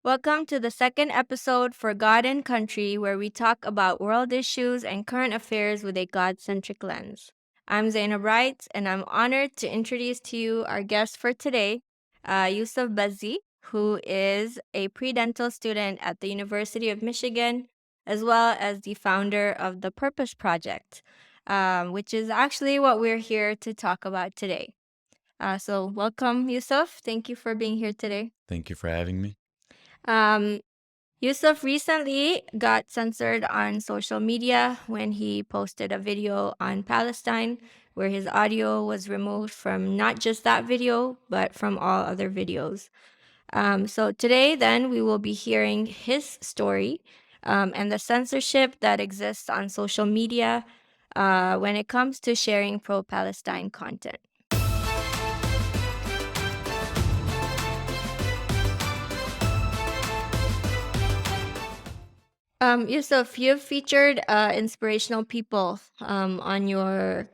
Welcome to the second episode for God and Country, where we talk about world issues and current affairs with a God centric lens. I'm Zainab Wright, and I'm honored to introduce to you our guest for today, Yusuf Bazzi, who is a pre dental student at the University of Michigan, as well as the founder of the Purpose Project, which is actually what we're here to talk about today. So, welcome, Yusuf. Thank you for being here today. Thank you for having me. Um, Yusuf recently got censored on social media when he posted a video on Palestine where his audio was removed from not just that video, but from all other videos. So today, then, we will be hearing his story and the censorship that exists on social media when it comes to sharing pro Palestine content. Yusuf, you've featured inspirational people on your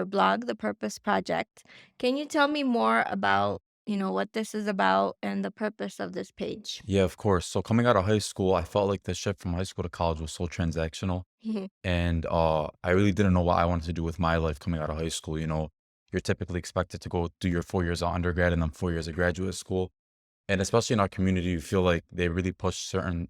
blog, The Purpose Project. Can you tell me more about what this is about and the purpose of this page? Yeah, of course. So coming out of high school, I felt like the shift from high school to college was so transactional. And I really didn't know what I wanted to do with my life coming out of high school. You're typically expected to go do your 4 years of undergrad and then 4 years of graduate school. And especially in our community, you feel like they really push certain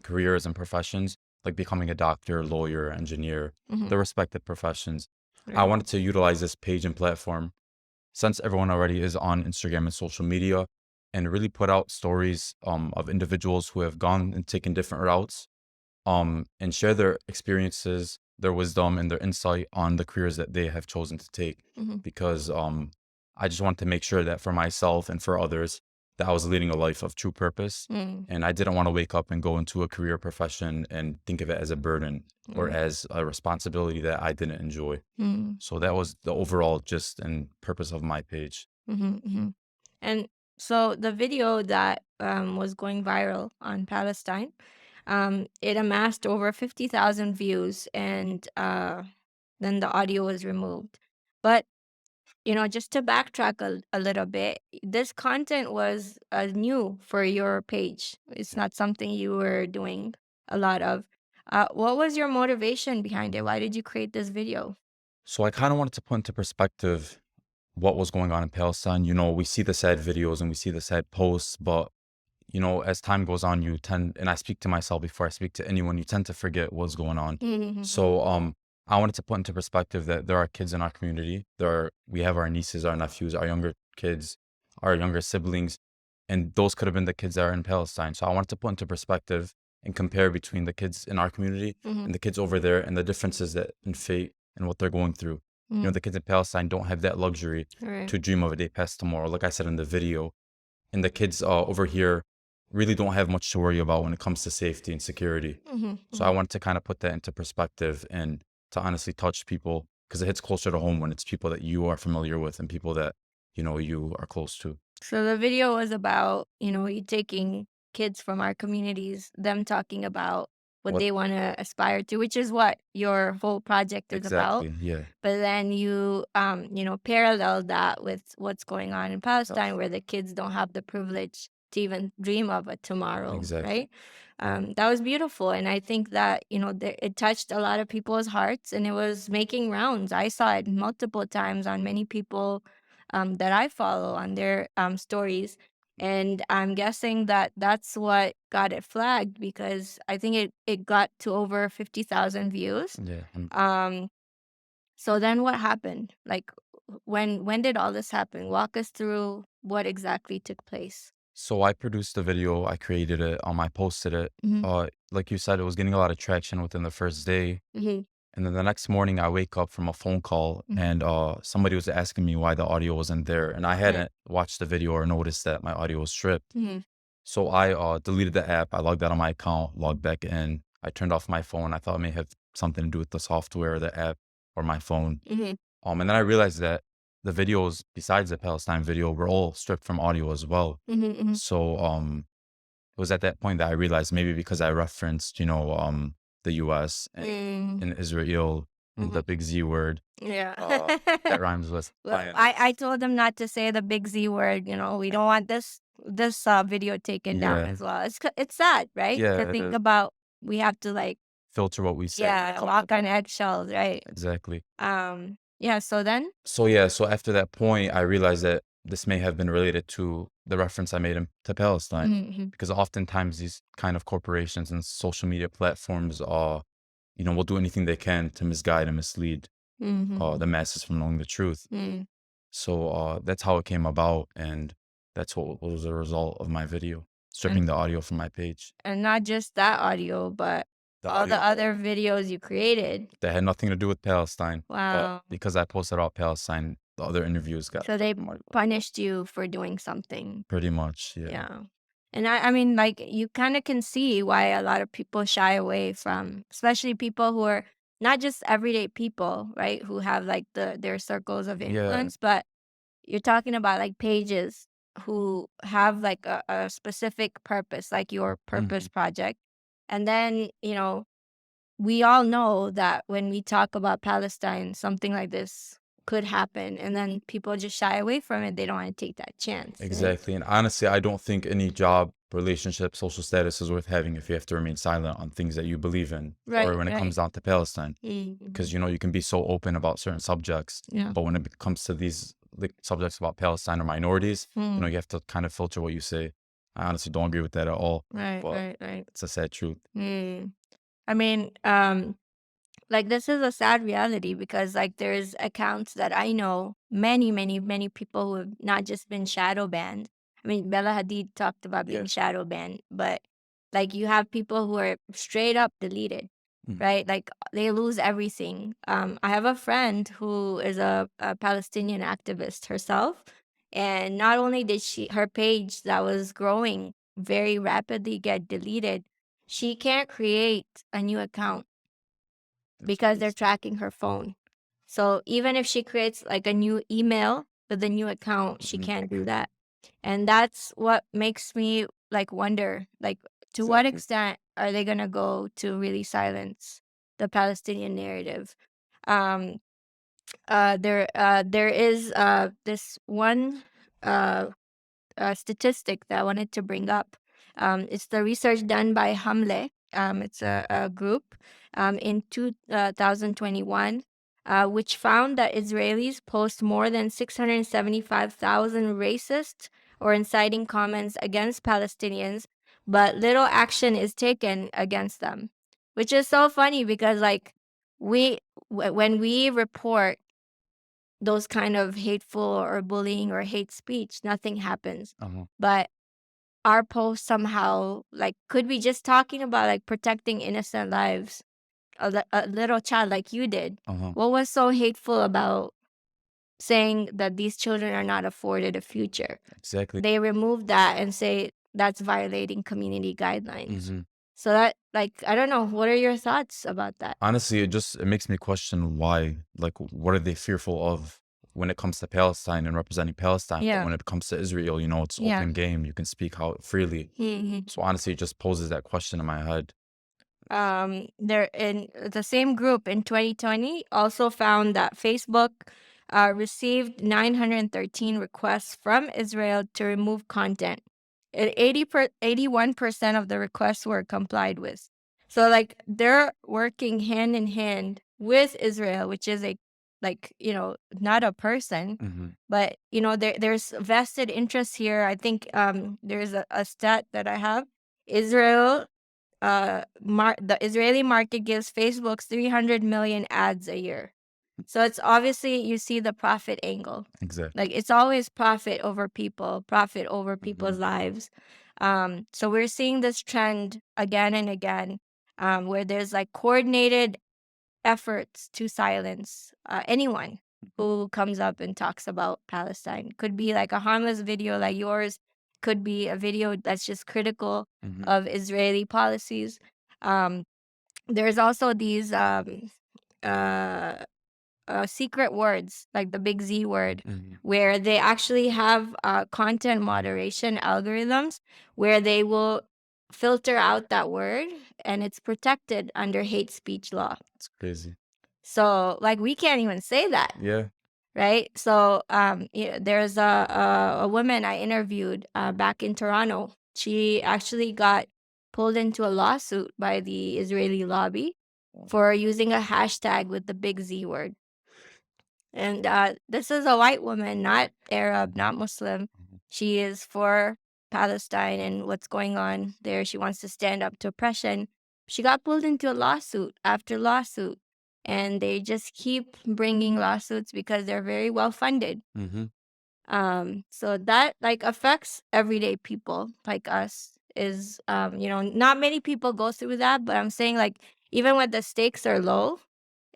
careers and professions, like becoming a doctor, lawyer, engineer, the respected professions. I Right. wanted to utilize this page and platform since everyone already is on Instagram and social media and really put out stories of individuals who have gone and taken different routes and share their experiences, their wisdom, and their insight on the careers that they have chosen to take. Because I just want to make sure that for myself and for others, that I was leading a life of true purpose. Mm. And I didn't want to wake up and go into a career profession and think of it as a burden or Mm. as a responsibility that I didn't enjoy. Mm. So that was the overall gist and purpose of my page. And so the video that was going viral on Palestine, it amassed over 50,000 views, and then the audio was removed. But just to backtrack a little bit, this content was new for your page. It's not something you were doing a lot of. What was your motivation behind it? Why did you create this video? So I kind of wanted to put into perspective what was going on in Palestine. We see the sad videos and we see the sad posts, but as time goes on, you tend, and I speak to myself before I speak to anyone, you tend to forget what's going on. So I wanted to put into perspective that there are kids in our community. We have our nieces, our nephews, our younger kids, our younger siblings, and those could have been the kids that are in Palestine. So I wanted to put into perspective and compare between the kids in our community and the kids over there and the differences that in fate and what they're going through. The kids in Palestine don't have that luxury Right. to dream of a day past tomorrow, like I said in the video. And the kids over here really don't have much to worry about when it comes to safety and security. So I wanted to kind of put that into perspective and to honestly touch people because it hits closer to home when it's people that you are familiar with and people that, you are close to. So the video was about, you taking kids from our communities, them talking about what What they want to aspire to, which is what your whole project is about. exactly? Yeah. But then you, parallel that with what's going on in Palestine, where the kids don't have the privilege to even dream of a tomorrow, Exactly. right? That was beautiful. And I think that, it touched a lot of people's hearts and it was making rounds. I saw it multiple times on many people that I follow on their stories. And I'm guessing that that's what got it flagged because I think it got to over 50,000 views. Yeah. Um, so then what happened? Like when did all this happen? Walk us through what exactly took place. So I produced the video, I created it, I posted it. Mhm. Like you said, it was getting a lot of traction within the first day. Mhm. And then the next morning, I wake up from a phone call and somebody was asking me why the audio wasn't there. And I Right. hadn't watched the video or noticed that my audio was stripped. Mhm. So I deleted the app. I logged out of my account, logged back in. I turned off my phone. I thought it may have something to do with the software, the app, or my phone. Mhm. And then I realized that the videos, besides the Palestine video, were all stripped from audio as well. Mhm. Mhm. So it was at that point that I realized maybe because I referenced, the US and Israel and the big Z word Yeah. that rhymes with Well, Zion. I told them not to say the big Z word. We don't want this this video taken down Yeah. as well. It's sad, right? Yeah, To it think is. about we have to like Filter what we say. yeah walk on eggshells, right? Exactly. Yeah. So then. So yeah, so after that point, I realized that this may have been related to the reference I made to Palestine, Mm-hmm. because oftentimes these kind of corporations and social media platforms are, will do anything they can to misguide and mislead Mm-hmm. the masses from knowing the truth. Mm. So that's how it came about, and that's what was the result of my video, And stripping the audio from my page. not just that audio, but The all the audio other videos you created. that had nothing to do with Palestine, but Wow. because I posted about Palestine, the other interviews got So they more. punished you for doing something. Pretty much, yeah. Yeah. And I mean, like, you kind of can see why a lot of people shy away from, especially people who are not just everyday people, right? Who have like their circles of Yeah. influence, but you're talking about like pages who have like a specific purpose, like your purpose Mhm. project. And then, we all know that when we talk about Palestine, something like this could happen. And then people just shy away from it. They don't want to take that chance, right? Exactly. And honestly, I don't think any job, relationship, social status is worth having if you have to remain silent on things that you believe in, or Right, when it right. comes down to Palestine. Mhm. Because, you can be so open about certain subjects, Yeah. but when it comes to these like subjects about Palestine or minorities, Mm. you have to kind of filter what you say. I honestly don't agree with that at all, Right, but right, right. it's a sad truth. Mm. I mean, like this is a sad reality because like there's accounts that I know many people who have not just been shadow banned. I mean, Bella Hadid talked about being Yeah. shadow banned, but like you have people who are straight up deleted, Mhm. right? Like they lose everything. I have a friend who is a Palestinian activist herself, and not only did her page that was growing very rapidly get deleted, she can't create a new account That's because they're crazy. tracking her phone. So even if she creates like a new email with a new account, she Mhm. can't do that. And that's what makes me like wonder, like to what Exactly. extent are they gonna go to really silence the Palestinian narrative? Um, there is this one uh statistic that I wanted to bring up. It's the research done by Hamle. It's a group in 2021, which found that Israelis post more than 675,000 racist or inciting comments against Palestinians, but little action is taken against them, which is so funny because, like, when we report those kind of hateful or bullying or hate speech, nothing happens. Uh-huh. But our post somehow, like, could be just talking about like protecting innocent lives, a little child like you did. Uh-huh. What was so hateful about saying that these children are not afforded a future? Exactly. They remove that and say that's violating community guidelines. Mhm. So that, like, I don't know. What are your thoughts about that? Honestly, it makes me question why, like, what are they fearful of when it comes to Palestine and representing Palestine? But Yeah. when it comes to Israel, it's Yeah. open game. You can speak how freely. Mhm. So honestly, it just poses that question in my head. There in the same group in 2020 also found that Facebook received 913 requests from Israel to remove content. And 81% of the requests were complied with. So like they're working hand in hand with Israel, which is a like, not a person, Mhm. but there's vested interest here. I think there's a stat that I have. Israel the Israeli market gives Facebook's 300 million ads a year. So it's obviously you see the profit angle. Exactly. Like it's always profit over people, profit over people's Mhm. lives. So we're seeing this trend again and again, where there's like coordinated efforts to silence anyone who comes up and talks about Palestine. Could be like a harmless video like yours, could be a video that's just critical Mhm. of Israeli policies. Um, there's also these uh, secret words, like the big Z word, Mhm. where they actually have content moderation algorithms where they will filter out that word and it's protected under hate speech law. It's crazy. So, like, we can't even say that. Yeah. right? So there's a woman I interviewed back in Toronto. She actually got pulled into a lawsuit by the Israeli lobby for using a hashtag with the big Z word. And this is a white woman, not Arab, not Muslim. Mhm. She is for Palestine and what's going on there. She wants to stand up to oppression. She got pulled into a lawsuit after lawsuit, and they just keep bringing lawsuits because they're very well funded. Mhm. So that like affects everyday people like us. Is not many people go through that, but I'm saying like even when the stakes are low,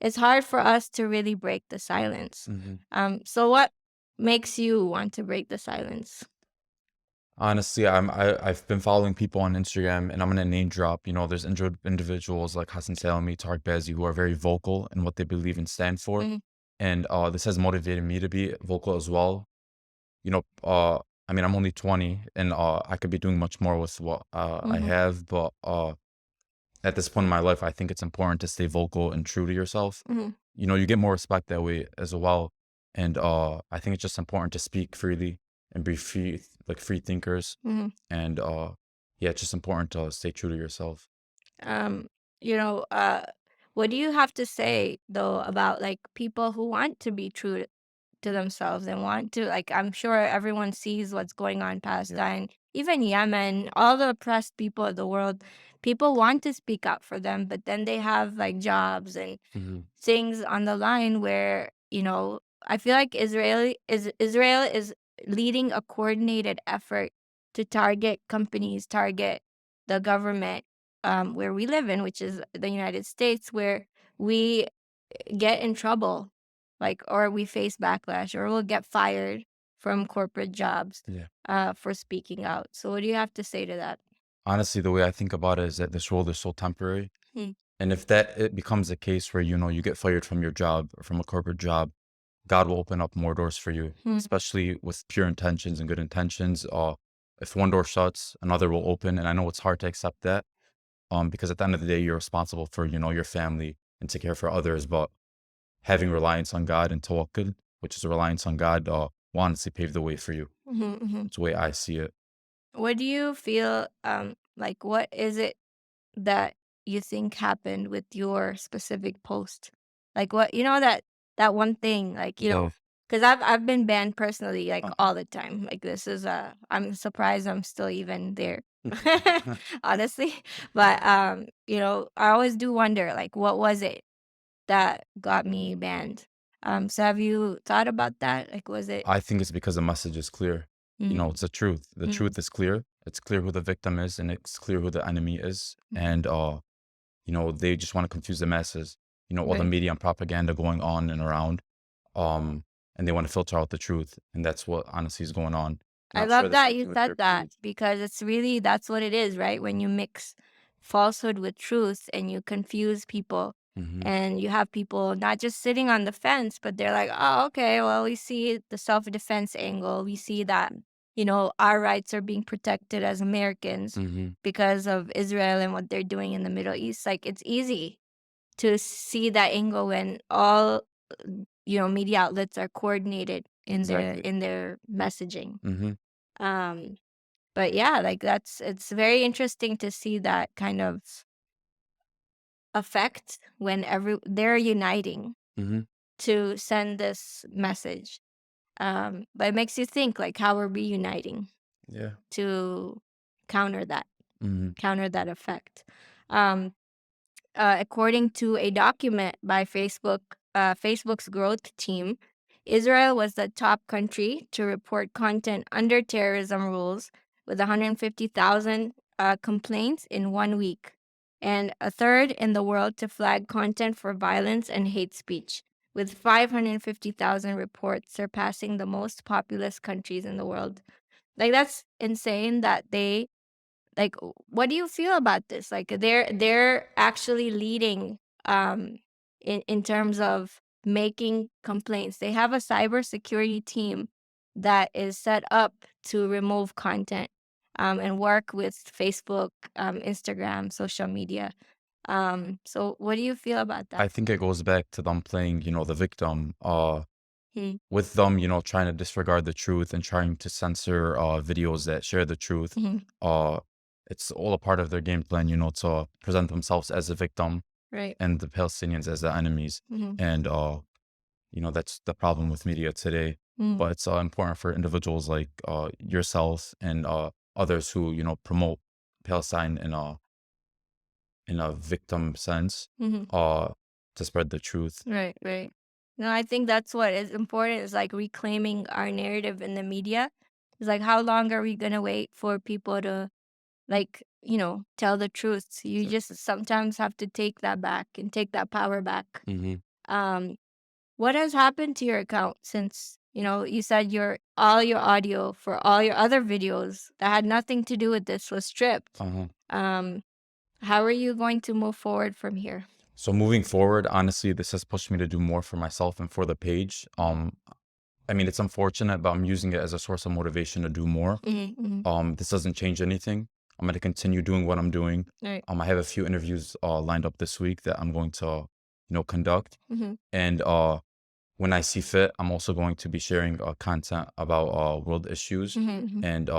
it's hard for us to really break the silence. Mhm. So what makes you want to break the silence? Honestly, I've been following people on Instagram, and I'm gonna name drop. There's individuals like Hassan Salami, Tariq Bazi, who are very vocal in what they believe and stand for, Mhm, and this has motivated me to be vocal as well. You know, I mean, I'm only 20, and I could be doing much more with what I mhm, have, but at this point in my life, I think it's important to stay vocal and true to yourself. mhm, You get more respect that way as well, and I think it's just important to speak freely and be free, like free thinkers, mhm. and yeah, it's just important to stay true to yourself. Um, you know, uh, what do you have to say though about like people who want to be true to themselves and want to like I'm sure everyone sees what's going on in Yeah. Palestine, even Yemen, all the oppressed people of the world. People want to speak up for them, but then they have like jobs and Hmm. things on the line where, I feel like Israel is leading a coordinated effort to target companies, target the government where we live in, which is the United States, where we get in trouble, like, or we face backlash, or we'll get fired from corporate jobs Yeah. for speaking out. So, what do you have to say to that? Honestly, the way I think about it is that this world is so temporary, Hmm. and if that it becomes a case where you get fired from your job or from a corporate job, God will open up more doors for you, Hmm. especially with pure intentions and good intentions. If one door shuts, another will open, and I know it's hard to accept that, because at the end of the day, you're responsible for your family and to care for others. But having reliance on God and tawakkul, which is a reliance on God, will honestly pave the way for you. Hmm. Hmm. It's the way I see it. What do you feel like? What is it that you think happened with your specific post? Like what that one thing, like, Yeah. because I've been banned personally, like Uh-huh. all the time. Like this is I'm surprised I'm still even there. Honestly. But I always do wonder, like, what was it that got me banned? So have you thought about that? Like was it I think it's because the message is clear. mm, It's the truth. The mm, truth is clear. It's clear who the victim is, and it's clear who the enemy is. mhm, And they just want to confuse the masses. All the right. media and propaganda going on and around. And they want to filter out the truth, and that's what honestly is going on. And I I'm sure love the that same you thing with said your that page. because it's really that's what it is, right? When you mix falsehood with truth and you confuse people Hmm. and you have people not just sitting on the fence, but they're like, oh, okay, well, we see the self-defense angle. We see that, our rights are being protected as Americans Hmm. because of Israel and what they're doing in the Middle East. Like it's easy to see that angle when all media outlets are coordinated in their Exactly. in their messaging. Hmm. Um, but yeah, like it's very interesting to see that kind of effect when they're uniting Hmm. to send this message. But it makes you think like how are we uniting Yeah. to counter that, Hmm. counter that effect. Um, according to a document by Facebook's growth team, Israel was the top country to report content under terrorism rules with 150,000 complaints in 1 week, and a third in the world to flag content for violence and hate speech, with 550,000 reports surpassing the most populous countries in the world. Like, that's insane that they like, what do you feel about this? Like they're actually leading in terms of making complaints. They have a cybersecurity team that is set up to remove content and work with Facebook, Instagram, social media. So what do you feel about that? I think it goes back to them playing, the victim. Mhm. with them, trying to disregard the truth and trying to censor videos that share the truth. Mhm. Uh, it's all a part of their game plan, to present themselves as a victim Right. and the Palestinians as the enemies. Mhm. And that's the problem with media today. Mm. But it's important for individuals like yourself and others who promote Palestine in a victim sense, Mhm. uh, to spread the truth. Right, right. No, I think that's what is important is like reclaiming our narrative in the media. It's like how long are we gonna wait for people to like, tell the truth? You just sometimes have to take that back and take that power back. Mm-hmm. Um, what has happened to your account since, you said all your audio for all your other videos that had nothing to do with this was stripped. Uh-huh. Um, how are you going to move forward from here? So moving forward, honestly, this has pushed me to do more for myself and for the page. I mean, it's unfortunate, but I'm using it as a source of motivation to do more. Mm-hmm, mm-hmm. This doesn't change anything. I'm going to continue doing what I'm doing. Right. I have a few interviews lined up this week that I'm going to, conduct. Mm-hmm. And when I see fit, I'm also going to be sharing content about world issues Mm-hmm. and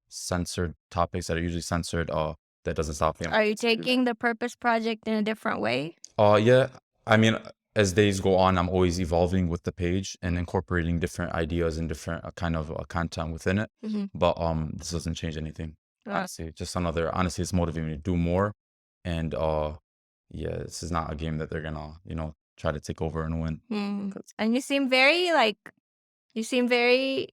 censored topics that are usually censored. That doesn't stop me. Are you taking the Purpose Project in a different way? Yeah. I mean, as days go on, I'm always evolving with the page and incorporating different ideas and different kind of content within it. Mm-hmm. But this doesn't change anything. Uh, Honestly, honestly, it's motivating me to do more. And yeah, this is not a game that they're gonna, try to take over and win. And you seem very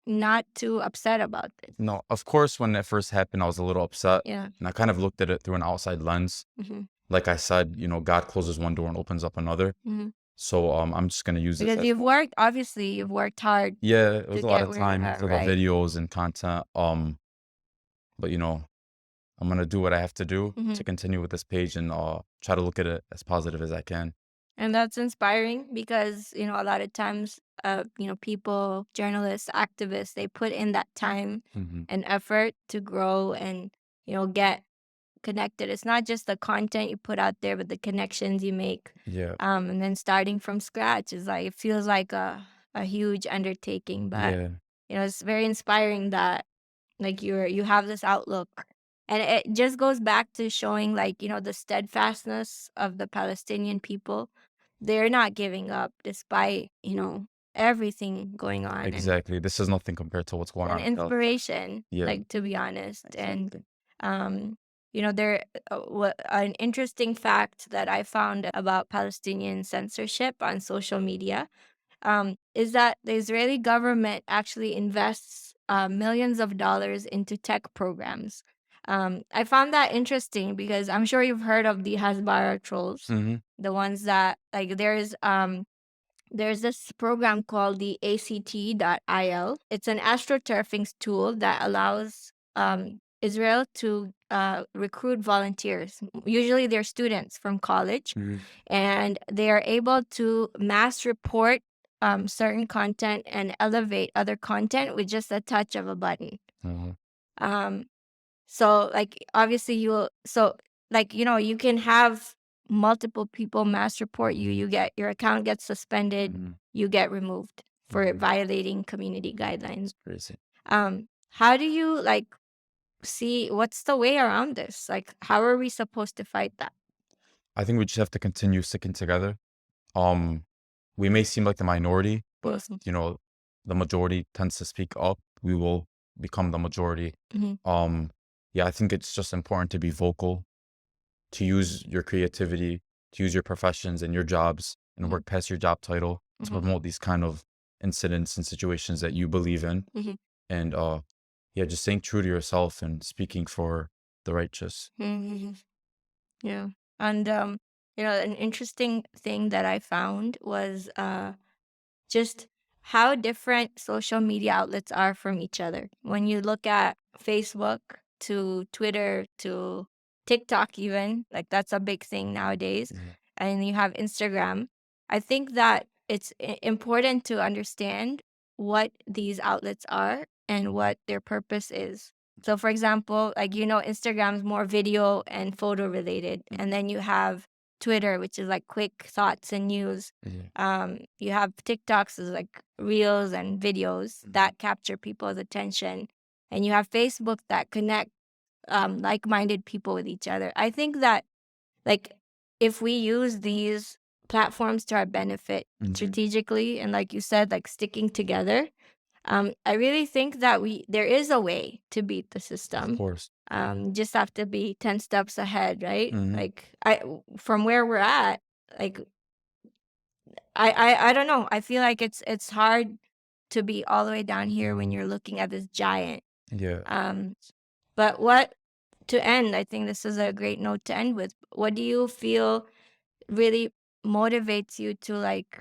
not too upset about this. No, of course, when it first happened, I was a little upset. Yeah. And I kind of looked at it through an outside lens. Mm-hmm. Like I said, God closes one door and opens up another. Mm-hmm. So I'm just gonna use this Because as you've worked hard yeah, it to was a lot get of where you're time, at, a lot of right? videos and content. But I'm gonna do what I have to do Mm-hmm. to continue with this page and try to look at it as positive as I can. And that's inspiring because, a lot of times, people, journalists, activists, they put in that time Mm-hmm. and effort to grow and, get connected. It's not just the content you put out there, but the connections you make. Yeah, And then starting from scratch is like, it feels like a huge undertaking, but, yeah, it's very inspiring that like you have this outlook. And it just goes back to showing like, the steadfastness of the Palestinian people. They're not giving up despite, everything going on. And exactly. This is nothing compared to what's going an on in Palestine. inspiration, Yeah, like to be honest. And exactly. um, there an interesting fact that I found about Palestinian censorship on social media is that the Israeli government actually invests millions of dollars into tech programs. I found that interesting because I'm sure you've heard of the Hasbara trolls, Mm-hmm. the ones that like there's this program called the ACT.il. It's an astroturfing tool that allows Israel to recruit volunteers. Usually they're students from college, Mm-hmm. and they are able to mass report certain content and elevate other content with just a touch of a button. Uh-huh. Um, so like obviously you can have multiple people mass report you. You get your account gets suspended, Mm-hmm. you get removed for Mhm. violating community guidelines. Crazy. How do you like see what's the way around this? Like how are we supposed to fight that? I think we just have to continue sticking together. Um, we may seem like the minority, but Mhm. the majority tends to speak up. We will become the majority. Mhm. Yeah, I think it's just important to be vocal, to use your creativity, to use your professions and your jobs and Mhm. work past your job title to Mhm. promote these kind of incidents and situations that you believe in. Mhm. And yeah, just staying true to yourself and speaking for the righteous. Mhm. Yeah. And an interesting thing that I found was just how different social media outlets are from each other. When you look at Facebook to Twitter to TikTok, even, like that's a big thing nowadays, Yeah. and you have Instagram, I think that it's important to understand what these outlets are and what their purpose is. So, for example, like, Instagram's more video and photo related, and then you have Twitter, which is like quick thoughts and news. Yeah. You have TikToks as like reels and videos that capture people's attention, and you have Facebook that connect like-minded people with each other. I think that like if we use these platforms to our benefit strategically, and like you said, like sticking together, I really think that there is a way to beat the Of system. course. Just have to be 10 steps ahead, right? Mhm. Like from where we're at, like I don't know. I feel like it's hard to be all the way down here when you're looking at this giant. Yeah. Um, but what to end, I think this is a great note to end with. What do you feel really motivates you to like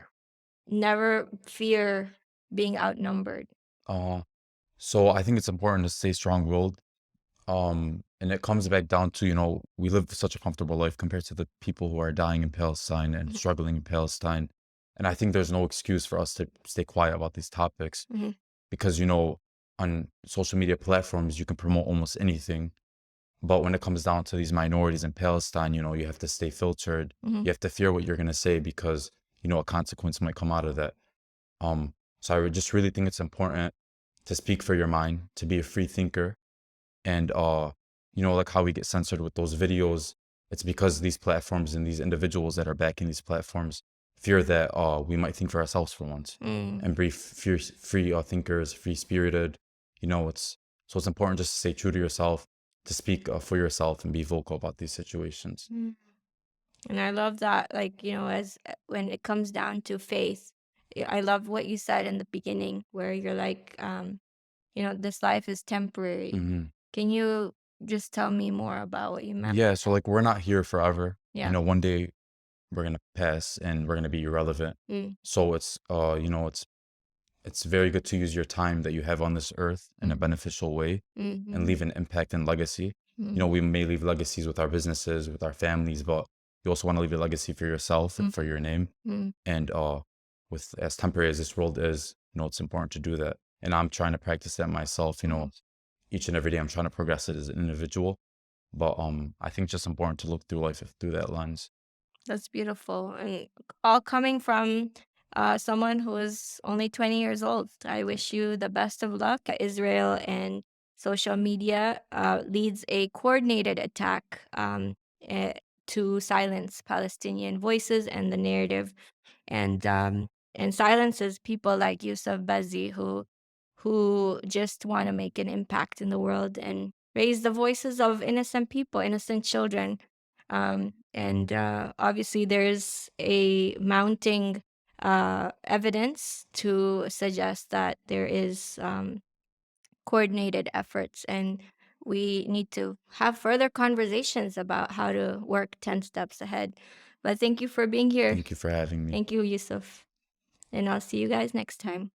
never fear being outnumbered? Uh, so I think it's important to stay strong-willed. And it comes back down to, we live such a comfortable life compared to the people who are dying in Palestine and Mhm, struggling in Palestine. And I think there's no excuse for us to stay quiet about these topics mhm, because, on social media platforms, you can promote almost anything. But when it comes down to these minorities in Palestine, you have to stay filtered. mhm, You have to fear what you're going to say because, a consequence might come out of that. So I would just really think it's important to speak for your mind, to be a free thinker, and like how we get censored with those videos, it's because these platforms and these individuals that are backing these platforms fear that we might think for ourselves for once mm, and be free thinkers, free spirited. It's important just to stay true to yourself, to speak for yourself and be vocal about these situations. mm. And I love that, like, as when it comes down to faith, I love what you said in the beginning, where you're like, this life is temporary. Hmm. Can you just tell me more about what you meant by Yeah, so that? like we're not here forever. Yeah. One day we're gonna pass and we're gonna be irrelevant. Mm, So it's very good to use your time that you have on this earth in a mm, beneficial way and mhm, leave an impact and legacy. mm, We may leave legacies with our businesses, with our families, but you also want to leave a legacy for yourself and mm, for your name. mm, And with as temporary as this world is, it's important to do that. And I'm trying to practice that myself, mm. each and every day I'm trying to progress it as an individual. But I think it's just important to look through life through that lens. That's beautiful. And all coming from someone who is only 20 years old. I wish you the best of luck. Israel and social media leads a coordinated attack eh, to silence Palestinian voices and the narrative, and silences people like Yusuf Bazi who just want to make an impact in the world and raise the voices of innocent people, innocent children. And obviously, there's a mounting evidence to suggest that there is coordinated efforts, and we need to have further conversations about how to work 10 steps ahead. But thank you for being here. Thank you for having me. Thank you, Yusuf. And I'll see you guys next time.